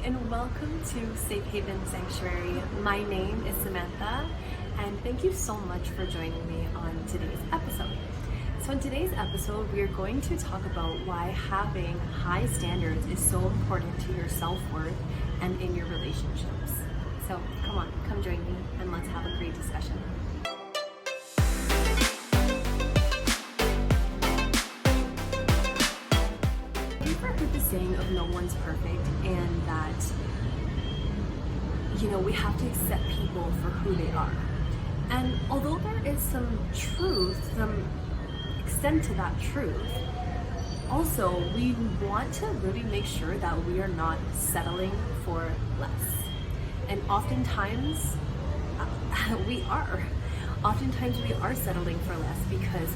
and welcome to Safe Haven Sanctuary. My name is Samantha, and thank you so much for joining me on today's episode. So in today's episode, we are going to talk about why having high standards is so important to your self-worth and in your relationships. So come join me and let's have a great discussion. You've heard the saying of no one's perfect, and that, we have to accept people for who they are. And although there is some truth, some extent to that truth, also we want to really make sure that we are not settling for less. And oftentimes we are. Oftentimes we are settling for less because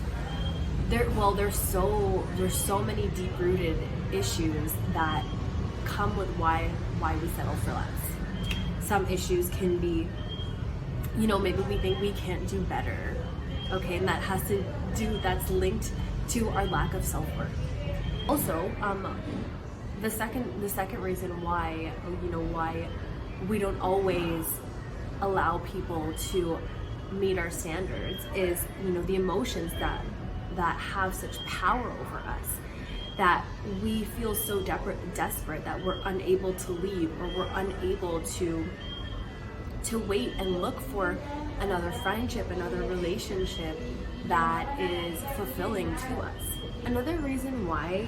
there's so many deep-rooted issues that come with why we settle for less. Some issues can be, maybe we think we can't do better, okay, and that's linked to our lack of self-worth. Also, the second reason why we don't always allow people to meet our standards is, the emotions that have such power over us, that we feel so desperate that we're unable to leave, or we're unable to wait and look for another friendship, another relationship that is fulfilling to us. Another reason why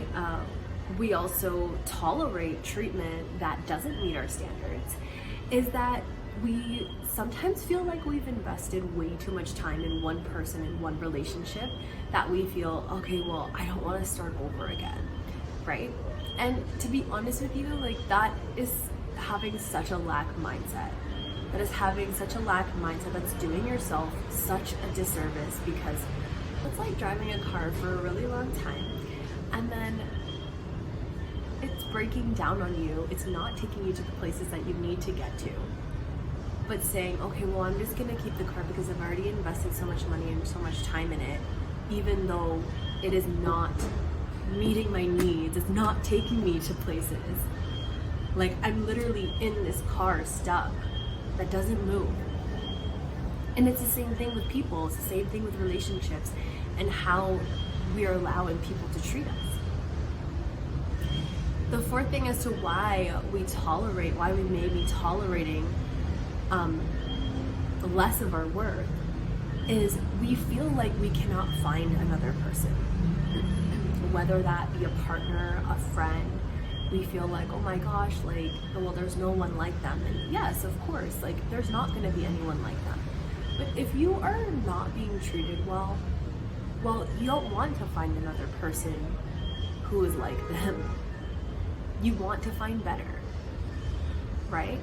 we also tolerate treatment that doesn't meet our standards is that we sometimes feel like we've invested way too much time in one person, in one relationship, that we feel, okay, well, I don't want to start over again, right? And to be honest with you, that is having such a lack mindset. That is having such a lack mindset that's doing yourself such a disservice, because it's like driving a car for a really long time and then it's breaking down on you. It's not taking you to the places that you need to get to, but saying, okay, well, I'm just gonna keep the car because I've already invested so much money and so much time in it, even though it is not meeting my needs, it's not taking me to places. Like, I'm literally in this car stuck that doesn't move. And it's the same thing with people, it's the same thing with relationships and how we are allowing people to treat us. The fourth thing as to why we may be tolerating less of our worth is we feel like we cannot find another person, whether that be a partner, a friend. We feel like, oh my gosh, there's no one like them. And yes, of course, there's not going to be anyone like them. But if you are not being treated well, you don't want to find another person who is like them. You want to find better, right?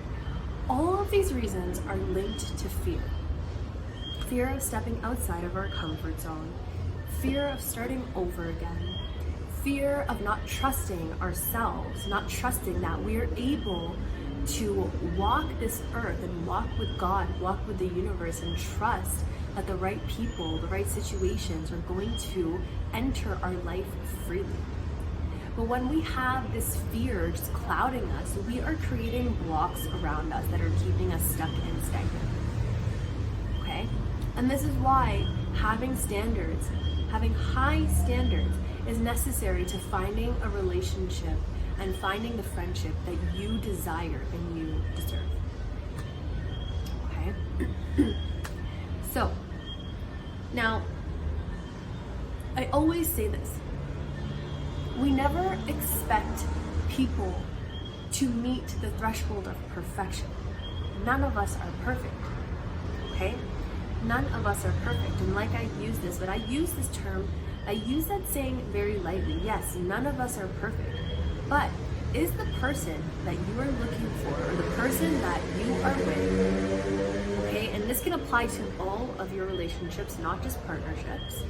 All of these reasons are linked to fear. Fear of stepping outside of our comfort zone, fear of starting over again, fear of not trusting ourselves, not trusting that we are able to walk this earth and walk with God, walk with the universe, and trust that the right people, the right situations are going to enter our life freely. But when we have this fear just clouding us, we are creating blocks around us that are keeping us stuck and stagnant. Okay? And this is why having standards, having high standards, is necessary to finding a relationship and finding the friendship that you desire and you deserve. Okay? So, now, I always say this. We never expect people to meet the threshold of perfection. None of us are perfect, okay? None of us are perfect. And I use this, but I use that saying very lightly. Yes, none of us are perfect. But is the person that you are looking for, or the person that you are with, okay, and this can apply to all of your relationships, not just partnerships,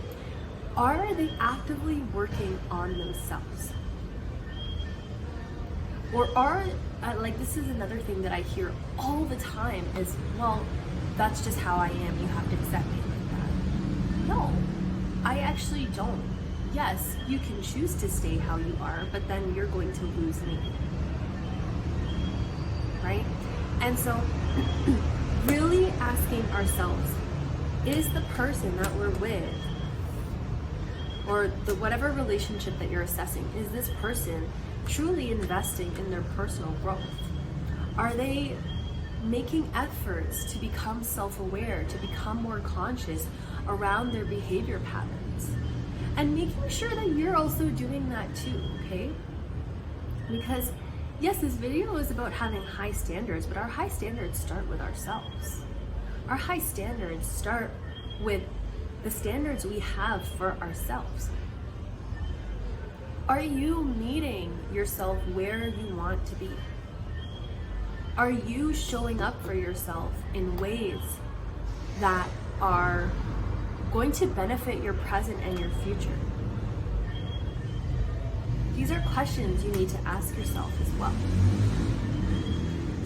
are they actively working on themselves? Or are, this is another thing that I hear all the time is, well, that's just how I am, you have to accept me like that. No, I actually don't. Yes, you can choose to stay how you are, but then you're going to lose me. And so really asking ourselves, is the person that we're with, or the whatever relationship that you're assessing, is this person truly investing in their personal growth? Are they making efforts to become self-aware, to become more conscious around their behavior patterns? And making sure that you're also doing that too, okay? Because yes, this video is about having high standards, but our high standards start with ourselves. Our high standards start with the standards we have for ourselves. Are you meeting yourself where you want to be? Are you showing up for yourself in ways that are going to benefit your present and your future? These are questions you need to ask yourself as well.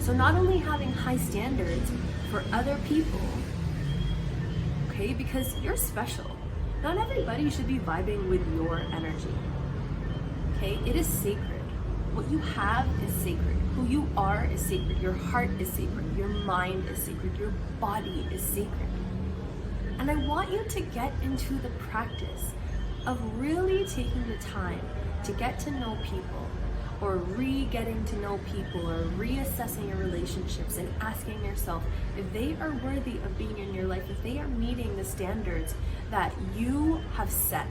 So not only having high standards for other people, okay, because you're special. Not everybody should be vibing with your energy, okay? It is sacred. What you have is sacred. Who you are is sacred. Your heart is sacred. Your mind is sacred. Your body is sacred. And I want you to get into the practice of really taking the time to get to know people, or re-getting to know people, or reassessing your relationships and asking yourself if they are worthy of being in your life, if they are meeting the standards that you have set.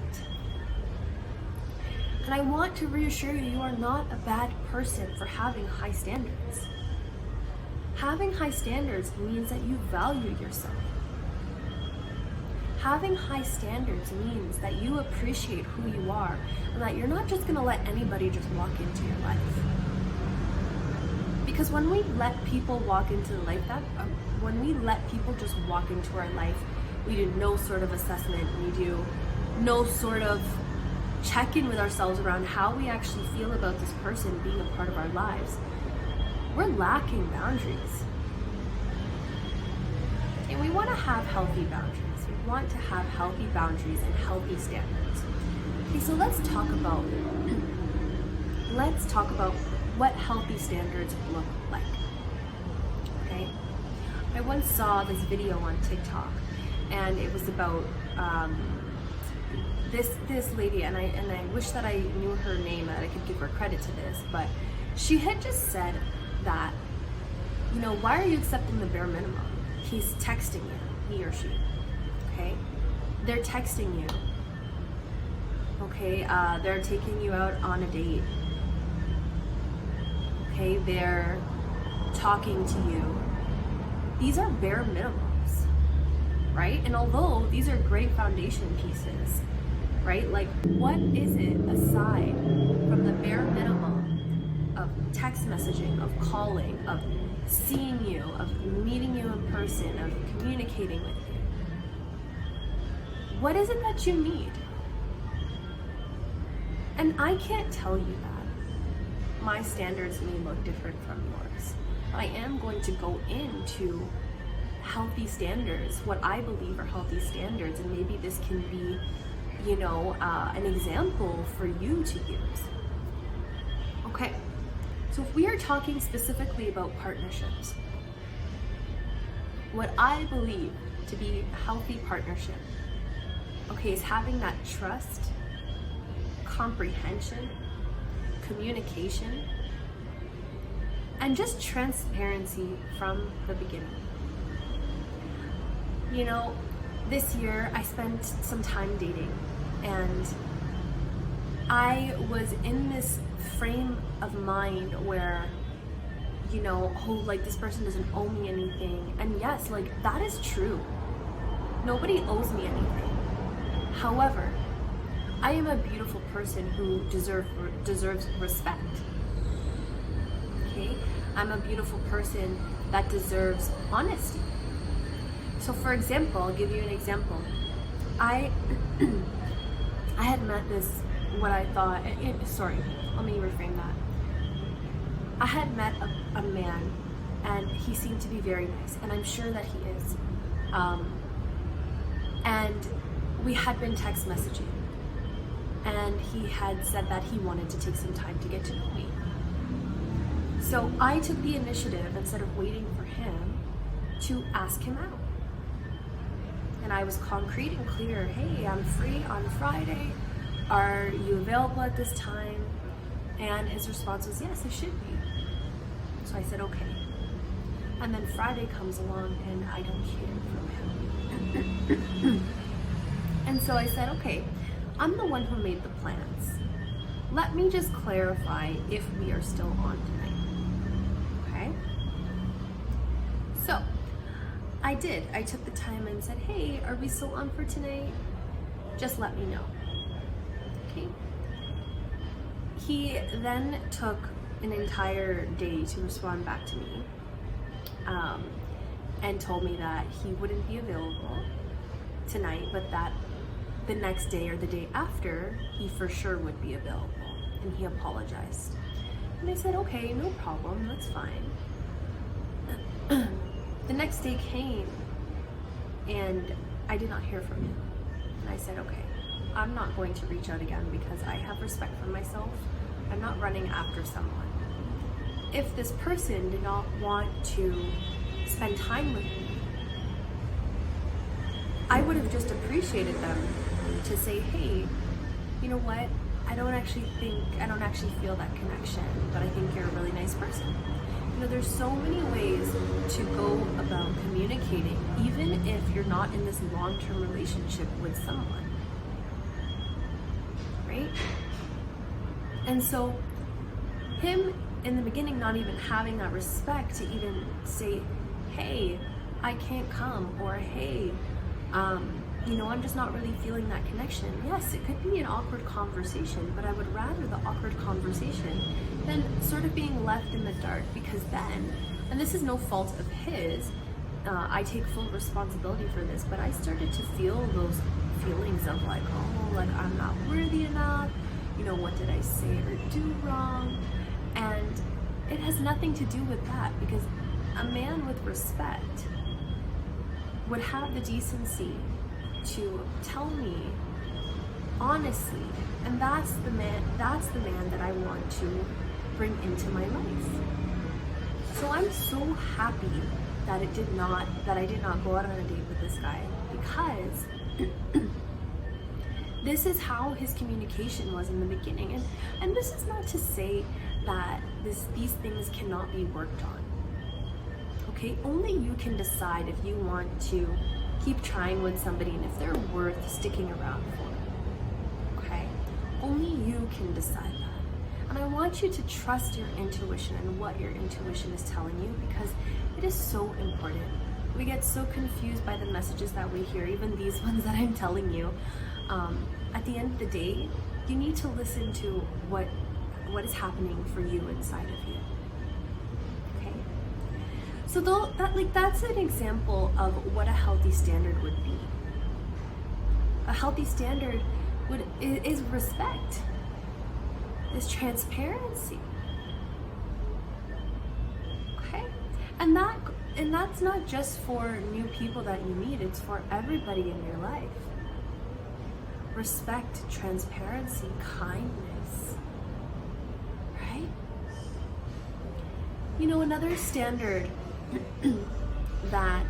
And I want to reassure you, you are not a bad person for having high standards. Having high standards means that you value yourself. Having high standards means that you appreciate who you are, and that you're not just going to let anybody just walk into your life. Because when we let people walk into the life, when we let people just walk into our life, we do no sort of assessment, we do no sort of check-in with ourselves around how we actually feel about this person being a part of our lives, we're lacking boundaries. And we want to have healthy boundaries. We want to have healthy boundaries and healthy standards. Okay, so let's talk about what healthy standards look like. Okay, I once saw this video on TikTok, and it was about this lady, and I wish that I knew her name, that I could give her credit to this, but she had just said that, you know, why are you accepting the bare minimum? He's texting you, he or she. Okay, they're texting you. Okay, they're taking you out on a date. Okay, they're talking to you. These are bare minimums, right? And although these are great foundation pieces, right? Like, what is it aside from the bare minimum of text messaging, of calling, of seeing you, of meeting you in person, of communicating with you? What is it that you need? And I can't tell you that. My standards may look different from yours. But I am going to go into healthy standards, what I believe are healthy standards, and maybe this can be, you know, an example for you to use. Okay, so if we are talking specifically about partnerships, what I believe to be a healthy partnership, okay, is having that trust, comprehension, communication, and just transparency from the beginning. You know, this year I spent some time dating, and I was in this frame of mind where, you know, oh, like, this person doesn't owe me anything. And yes, like, that is true. Nobody owes me anything. However, I am a beautiful person who deserves respect. Okay? I'm a beautiful person that deserves honesty. So for example, I'll give you an example. I had met this, what I thought, sorry, let me reframe that. I had met a man, and he seemed to be very nice, and I'm sure that he is. And we had been text messaging, and he had said that he wanted to take some time to get to know me. So I took the initiative instead of waiting for him to ask him out. And I was concrete and clear. Hey, I'm free on Friday. Are you available at this time? And his response was, yes, I should be. So I said, okay. And then Friday comes along and I don't hear from him. And so I said, okay, I'm the one who made the plans. Let me just clarify if we are still on tonight. Okay? So I did. I took the time and said, hey, are we still on for tonight? Just let me know. Okay? He then took an entire day to respond back to me, and told me that he wouldn't be available tonight, but that the next day or the day after, he for sure would be available, and he apologized. And I said, okay, no problem, that's fine. The next day came, and I did not hear from him. And I said, okay, I'm not going to reach out again because I have respect for myself. I'm not running after someone. If this person did not want to spend time with me, I would have just appreciated them to say, hey, you know what? I don't actually feel that connection, but I think you're a really nice person. You know, there's so many ways to go about communicating, even if you're not in this long-term relationship with someone, right? And so him in the beginning not even having that respect to even say, hey, I can't come, or hey, I'm just not really feeling that connection. Yes, it could be an awkward conversation, but I would rather the awkward conversation than sort of being left in the dark, because then, and this is no fault of his, I take full responsibility for this, but I started to feel those feelings of like, oh, like I'm not worthy enough, what did I say or do wrong? And it has nothing to do with that, because a man with respect would have the decency to tell me honestly, and that's the man that I want to bring into my life. So I'm so happy that I did not go out on a date with this guy, because this is how his communication was in the beginning. And this is not to say that these things cannot be worked on. Okay, only you can decide if you want to keep trying with somebody and if they're worth sticking around for. Okay, only you can decide that. And I want you to trust your intuition and what your intuition is telling you, because it is so important. We get so confused by the messages that we hear, even these ones that I'm telling you. At the end of the day, you need to listen to what is happening for you inside of you. Okay? So that's an example of what a healthy standard would be. A healthy standard is respect, is transparency. Okay? And that's not just for new people that you meet, it's for everybody in your life. Respect, transparency, kindness, right? Another standard that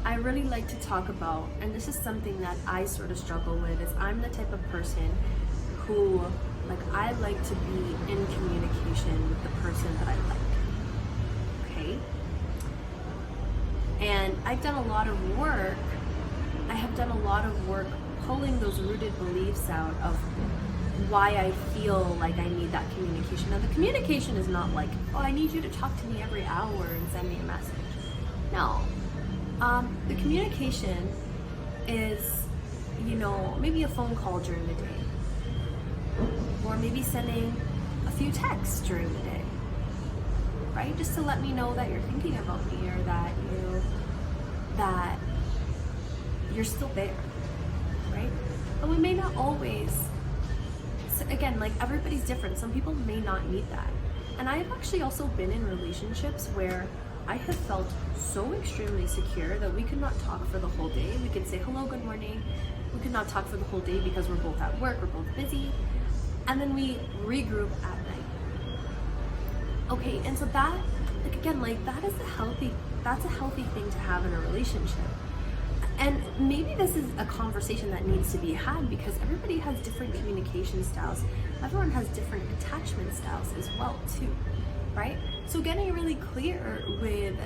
I really like to talk about, and this is something that I sort of struggle with, is I'm the type of person who, I like to be in communication with the person that I like, okay? And I have done a lot of work pulling those rooted beliefs out of why I feel like I need that communication. Now, the communication is not like, oh, I need you to talk to me every hour and send me a message. No. The communication is, maybe a phone call during the day, or maybe sending a few texts during the day, right? Just to let me know that you're thinking about me, or that you're still there. Right? But we may not always, again, everybody's different. Some people may not need that. And I've actually also been in relationships where I have felt so extremely secure that we could not talk for the whole day. We could say hello, good morning. We could not talk for the whole day because we're both at work, we're both busy. And then we regroup at night. Okay, and so that, like again, like that's a healthy thing to have in a relationship. And maybe this is a conversation that needs to be had because everybody has different communication styles. Everyone has different attachment styles as well too, right? So getting really clear with,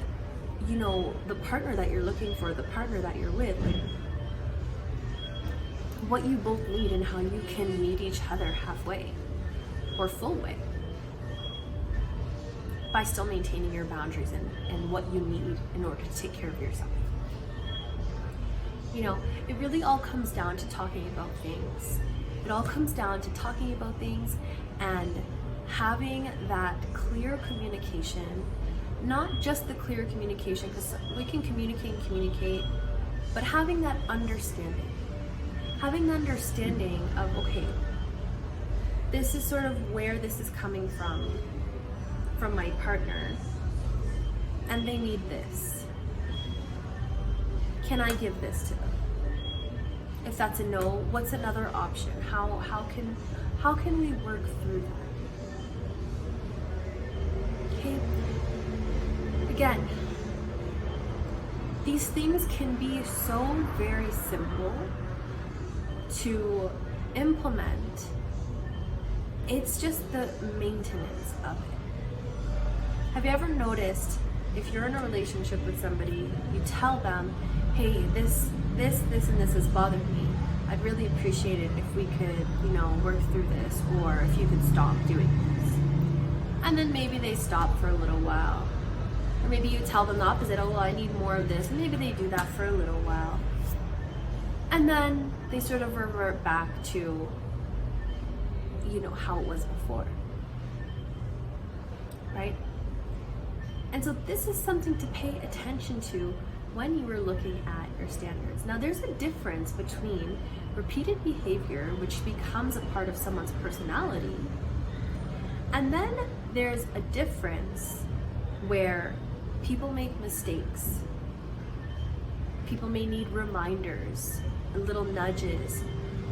the partner that you're looking for, the partner that you're with, like what you both need and how you can meet each other halfway or full way by still maintaining your boundaries and what you need in order to take care of yourself. It really all comes down to talking about things. It all comes down to talking about things and having that clear communication, not just the clear communication, because we can communicate, but having that understanding. Having the understanding of, okay, this is sort of where this is coming from my partner, and they need this. Can I give this to them? If that's a no, what's another option? How can we work through that? Okay. Again, these things can be so very simple to implement. It's just the maintenance of it. Have you ever noticed if you're in a relationship with somebody, you tell them, hey, this and this has bothered me. I'd really appreciate it if we could, work through this, or if you could stop doing this. And then maybe they stop for a little while. Or maybe you tell them the opposite, oh, well, I need more of this. And maybe they do that for a little while. And then they sort of revert back to, how it was before. Right? And so this is something to pay attention to when you are looking at your standards. Now, there's a difference between repeated behavior, which becomes a part of someone's personality, and then there's a difference where people make mistakes. People may need reminders, little nudges,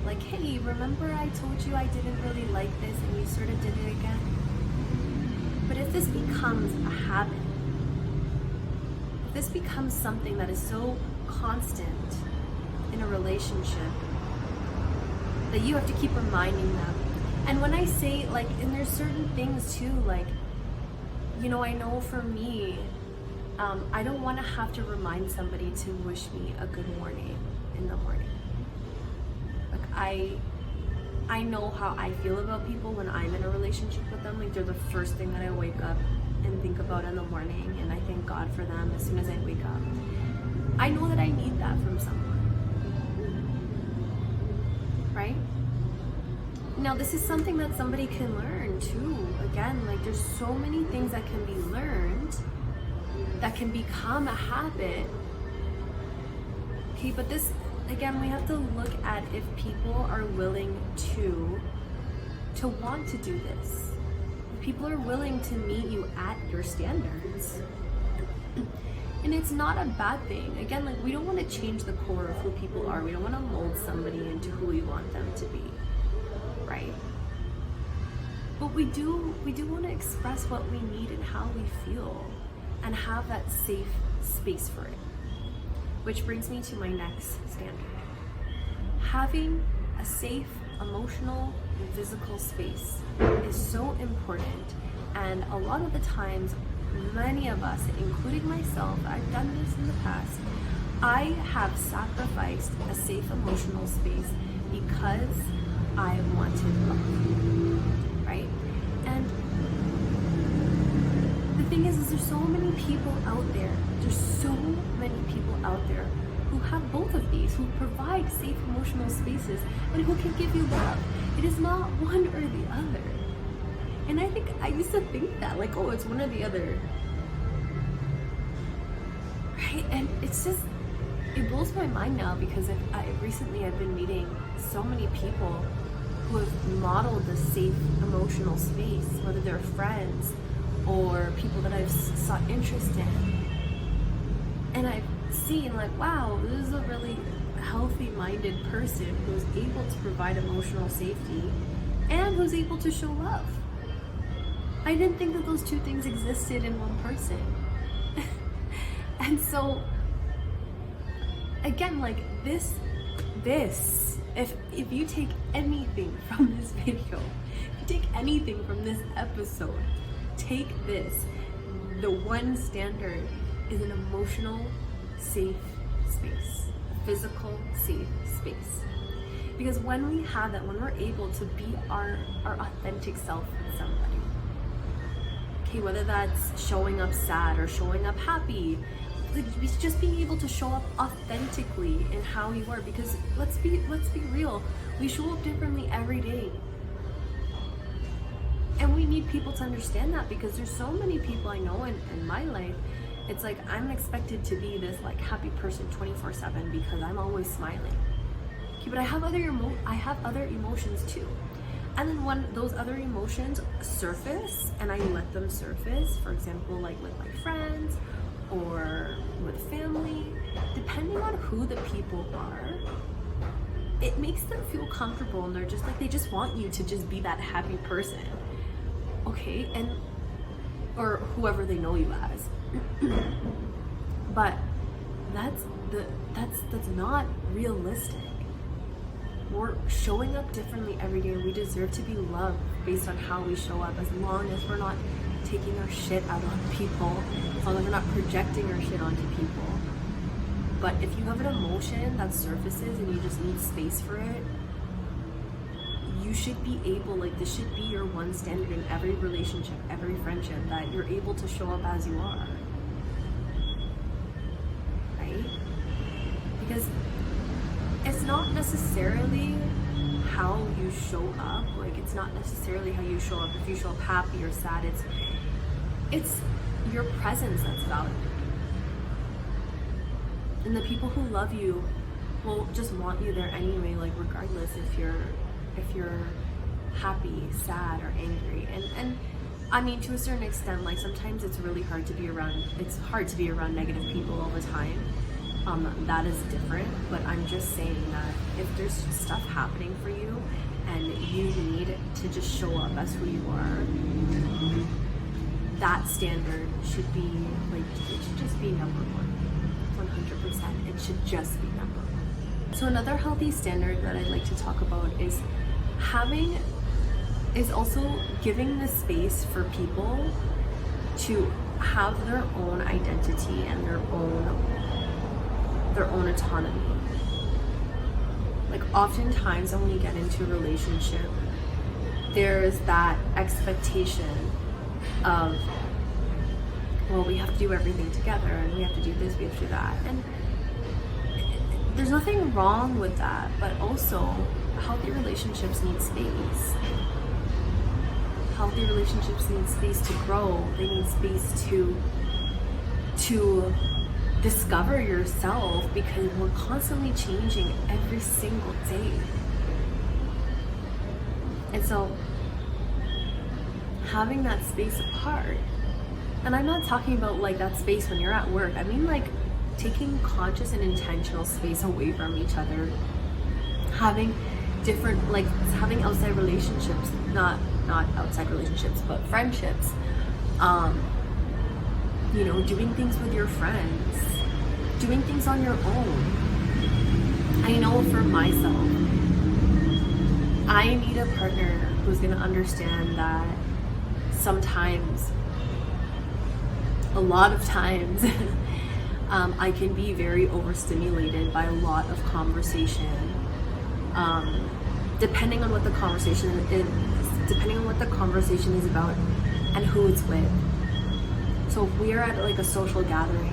like, hey, remember I told you I didn't really like this and you sort of did it again? But if this becomes a habit, if this becomes something that is so constant in a relationship that you have to keep reminding them. And when I say, like, and there's certain things too, like, I know for me, I don't want to have to remind somebody to wish me a good morning in the morning. Like, I know how I feel about people when I'm in a relationship with them. Like, they're the first thing that I wake up and think about in the morning, and I thank God for them as soon as I wake up. I know that I need that from someone, right? Now, this is something that somebody can learn too. Again, like, there's so many things that can be learned that can become a habit. Okay, but this, again, we have to look at if people are willing to want to do this. If people are willing to meet you at your standards. And it's not a bad thing. Again, like, we don't want to change the core of who people are. We don't want to mold somebody into who we want them to be, right? But we do want to express what we need and how we feel and have that safe space for it. Which brings me to my next standard. Having a safe, emotional, and physical space is so important, and a lot of the times, many of us, including myself, I've done this in the past, I have sacrificed a safe emotional space because I wanted love, right? And the thing is there's so many people out there, who have both of these, who provide safe emotional spaces, and who can give you love. It is not one or the other. And I used to think that, like, oh, it's one or the other. Right? And it's just, it blows my mind now because recently I've been meeting so many people who have modeled the safe emotional space, whether they're friends or people that I've sought interest in. And I've seen, like, wow, this is a really healthy-minded person who's able to provide emotional safety and who's able to show love. I didn't think that those two things existed in one person. And so, again, like this, if you take anything from this video, if you take anything from this episode, take this. The one standard is an emotional, safe space, a physical, safe space. Because when we have that, when we're able to be our authentic self with somebody, okay, whether that's showing up sad or showing up happy, just being able to show up authentically in how you are. Because let's be real, we show up differently every day. And we need people to understand that, because there's so many people I know in my life, it's like I'm expected to be this like happy person 24/7 because I'm always smiling. Okay, but I have other emotions too. And then when those other emotions surface and I let them surface, for example, like with my friends or with family, depending on who the people are, it makes them feel comfortable, and they're just like, they just want you to just be that happy person. Okay, and or whoever they know you as. But that's not realistic. We're showing up differently every day, and we deserve to be loved based on how we show up, as long as we're not taking our shit out on people, as long as we're not projecting our shit onto people. But if you have an emotion that surfaces and you just need space for it, you should be able, like, this should be your one standard in every relationship, every friendship, that you're able to show up as you are. Right? Because it's not necessarily how you show up, like, it's not necessarily how you show up. If you show up happy or sad, it's your presence that's valued. And the people who love you will just want you there anyway, like, regardless if you're happy, sad, or angry. And I mean, to a certain extent, like, sometimes it's really hard to be around, negative people all the time. That is different, but I'm just saying that if there's stuff happening for you and you need to just show up as who you are, that standard should be, like, it should just be number one. 100%. It should just be number one. So another healthy standard that I'd like to talk about is also giving the space for people to have their own identity and their own autonomy. Like, oftentimes when we get into a relationship, there's that expectation of, well, we have to do everything together, and we have to do this, we have to do that. And there's nothing wrong with that, but also healthy relationships need space. Healthy relationships need space to grow. They need space to discover yourself, because we're constantly changing every single day. And so having that space apart, and I'm not talking about like that space when you're at work, I mean like taking conscious and intentional space away from each other, having different, like, having outside relationships, not outside relationships, but friendships, you know, doing things with your friends, doing things on your own. I know for myself, I need a partner who's gonna understand that sometimes, a lot of times, I can be very overstimulated by a lot of conversation, depending on what the conversation is about and who it's with. So if we are at like a social gathering,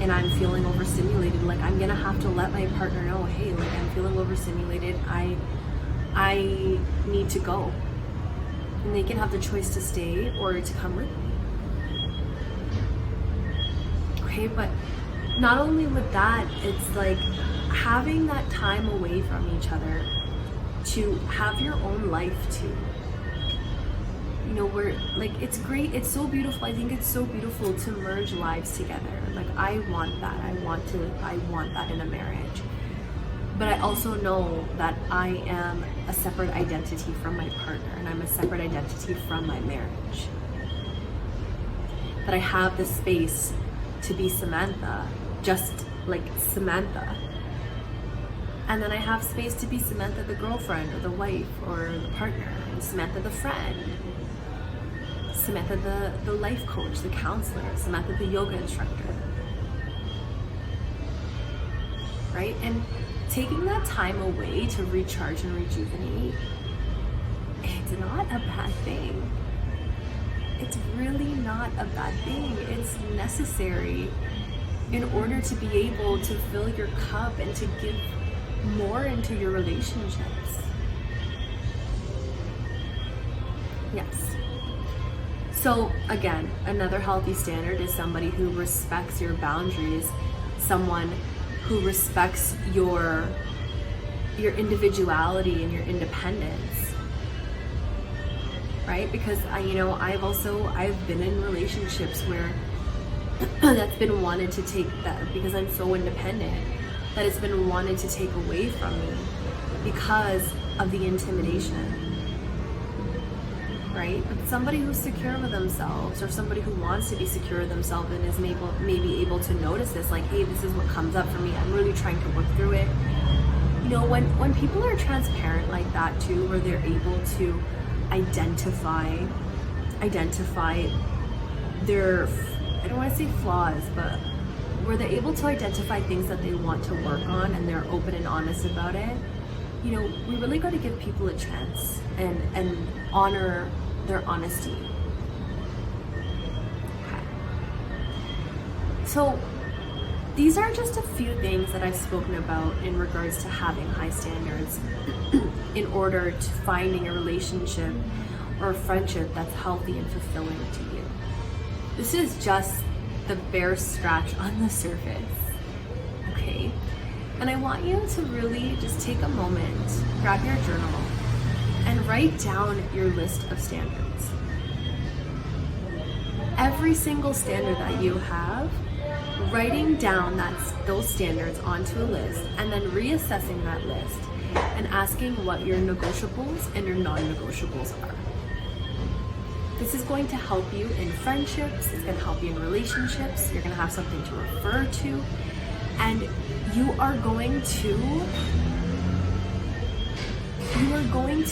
and I'm feeling overstimulated, like, I'm gonna have to let my partner know, hey, like, I'm feeling overstimulated, I need to go. And they can have the choice to stay or to come with me. Okay, but not only with that, it's like having that time away from each other to have your own life too. You know, we're like, it's great, it's so beautiful. I think it's so beautiful to merge lives together. Like, I want that. I want that in a marriage. But I also know that I am a separate identity from my partner, and I'm a separate identity from my marriage. That I have the space to be Samantha, just like Samantha. And then I have space to be Samantha the girlfriend, or the wife, or the partner, and Samantha the friend, Samantha the life coach, the counselor, Samantha the yoga instructor. Right? And taking that time away to recharge and rejuvenate, it's not a bad thing. It's really not a bad thing. It's necessary in order to be able to fill your cup and to give more into your relationships. Yes. So again, another healthy standard is somebody who respects your boundaries, someone who respects your individuality and your independence, right? Because I've been in relationships where that's been wanted to take that, because I'm so independent, that it's been wanted to take away from me because of the intimidation, right? But somebody who's secure with themselves, or somebody who wants to be secure with themselves and is maybe able to notice this, like, hey, this is what comes up for me, I'm really trying to work through it. You know, when people are transparent like that too, where they're able to identify their, I don't want to say flaws, but where they're able to identify things that they want to work on, and they're open and honest about it, you know, we really got to give people a chance and honor their honesty. Okay. So these are just a few things that I've spoken about in regards to having high standards in order to finding a relationship or a friendship that's healthy and fulfilling to you. This is just the bare scratch on the surface, okay? And I want you to really just take a moment, grab your journal, and write down your list of standards. Every single standard that you have, writing down those standards onto a list, and then reassessing that list and asking what your negotiables and your non-negotiables are. This is going to help you in friendships, it's going to help you in relationships, you're going to have something to refer to, and you are going to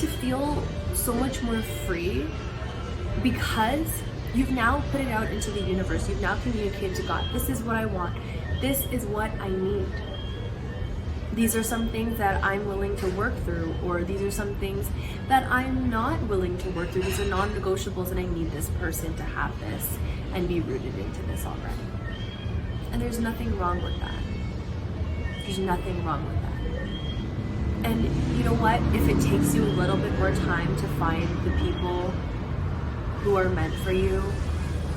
feel so much more free, because you've now put it out into the universe. You've now communicated to God, this is what I want, this is what I need. These are some things that I'm willing to work through, or these are some things that I'm not willing to work through. These are non-negotiables, and I need this person to have this and be rooted into this already. And there's nothing wrong with that. There's nothing wrong with that. And you know what? If it takes you a little bit more time to find the people who are meant for you,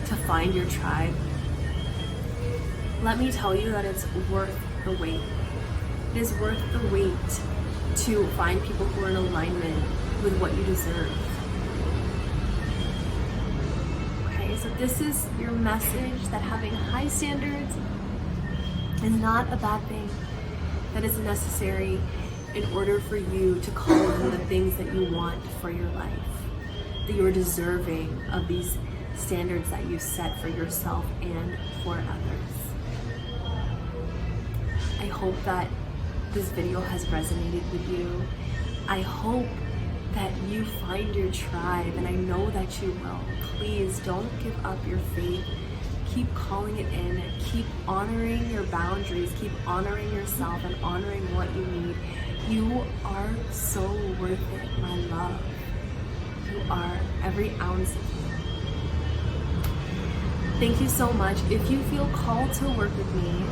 to find your tribe, let me tell you that it's worth the wait. It is worth the wait to find people who are in alignment with what you deserve. Okay, so this is your message, that having high standards is not a bad thing. That is necessary in order for you to call in the things that you want for your life. That you are deserving of these standards that you set for yourself and for others. I hope that this video has resonated with you. I hope that you find your tribe, and I know that you will. Please don't give up your faith. Keep calling it in. Keep honoring your boundaries. Keep honoring yourself and honoring what you need. You are so worth it, my love. You are, every ounce of you. Thank you so much. If you feel called to work with me,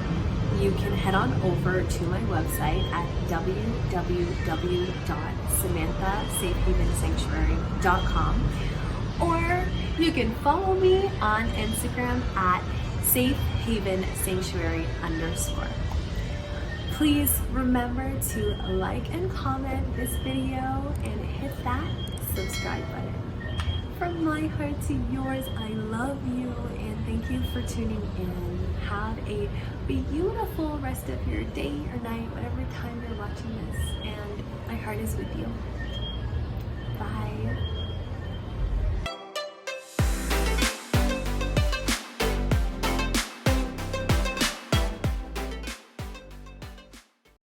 you can head on over to my website at www.samanthasafehavensanctuary.com, or you can follow me on Instagram at safehavensanctuary_. Please remember to like and comment this video and hit that subscribe button. From my heart to yours, I love you, and thank Thank you for tuning in. Have a beautiful rest of your day or night, whatever time you're watching this, and my heart is with you. Bye.